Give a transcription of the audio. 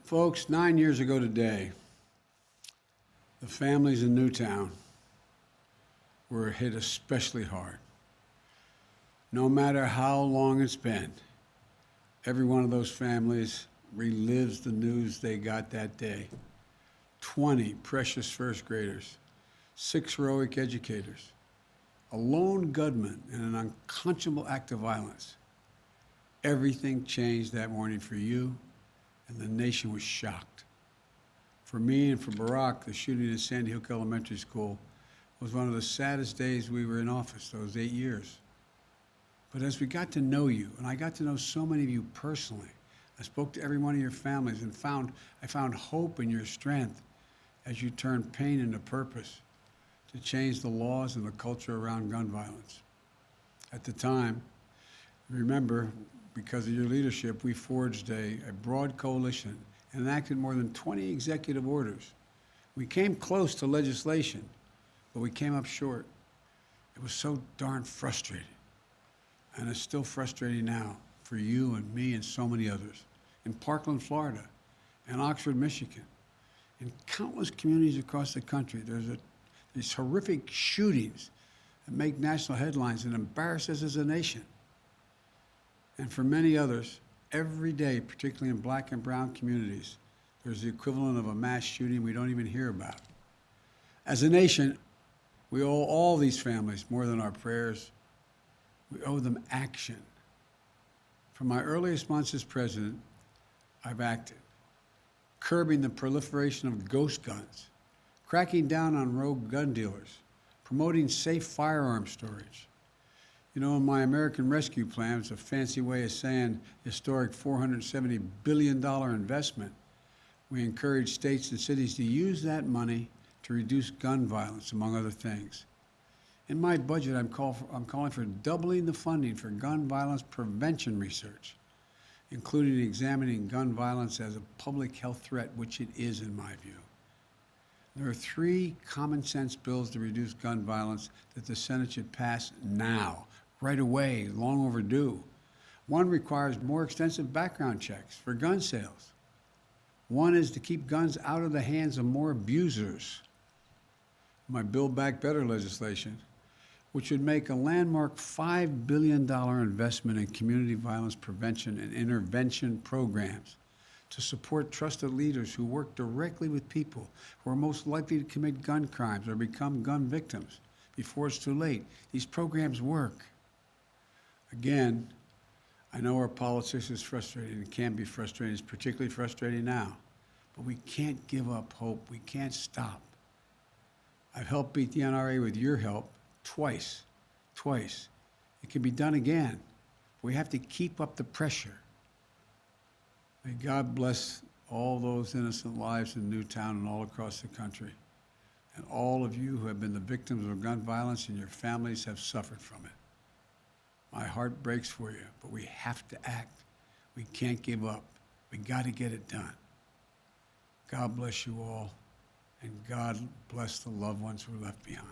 Folks, 9 years ago today, the families in Newtown were hit especially hard. No matter how long it's been, every one of those families relives the news they got that day. 20 precious first graders, 6 heroic educators, a lone gunman in an unconscionable act of violence. Everything changed that morning for you, and the nation was shocked. For me and for Barack, the shooting at Sandy Hook Elementary School was one of the saddest days we were in office, those 8 years. But as we got to know you, and I got to know so many of you personally, I spoke to every one of your families and I found hope in your strength as you turned pain into purpose to change the laws and the culture around gun violence. At the time, remember, because of your leadership, we forged a broad coalition and enacted more than 20 executive orders. We came close to legislation, but we came up short. It was so darn frustrating. And it's still frustrating now for you and me and so many others. In Parkland, Florida, and Oxford, Michigan, in countless communities across the country, there's these horrific shootings that make national headlines and embarrass us as a nation. And for many others, every day, particularly in black and brown communities, there's the equivalent of a mass shooting we don't even hear about. As a nation, we owe all these families more than our prayers. We owe them action. From my earliest months as president, I've acted, curbing the proliferation of ghost guns, cracking down on rogue gun dealers, promoting safe firearm storage. You know, my American Rescue Plan is a fancy way of saying historic $470 billion investment. We encourage states and cities to use that money to reduce gun violence, among other things. In my budget, I'm calling for doubling the funding for gun violence prevention research, including examining gun violence as a public health threat, which it is in my view. There are 3 common sense bills to reduce gun violence that the Senate should pass now, right away, long overdue. One requires more extensive background checks for gun sales. One is to keep guns out of the hands of more abusers. My Build Back Better legislation, which would make a landmark $5 billion investment in community violence prevention and intervention programs to support trusted leaders who work directly with people who are most likely to commit gun crimes or become gun victims before it's too late. These programs work. Again, I know our politics is frustrating. It can be frustrating. It's particularly frustrating now. But we can't give up hope. We can't stop. I've helped beat the NRA with your help twice. It can be done again. We have to keep up the pressure. May God bless all those innocent lives in Newtown and all across the country, and all of you who have been the victims of gun violence and your families have suffered from it. My heart breaks for you, but we have to act. We can't give up. We got to get it done. God bless you all, and God bless the loved ones who are left behind.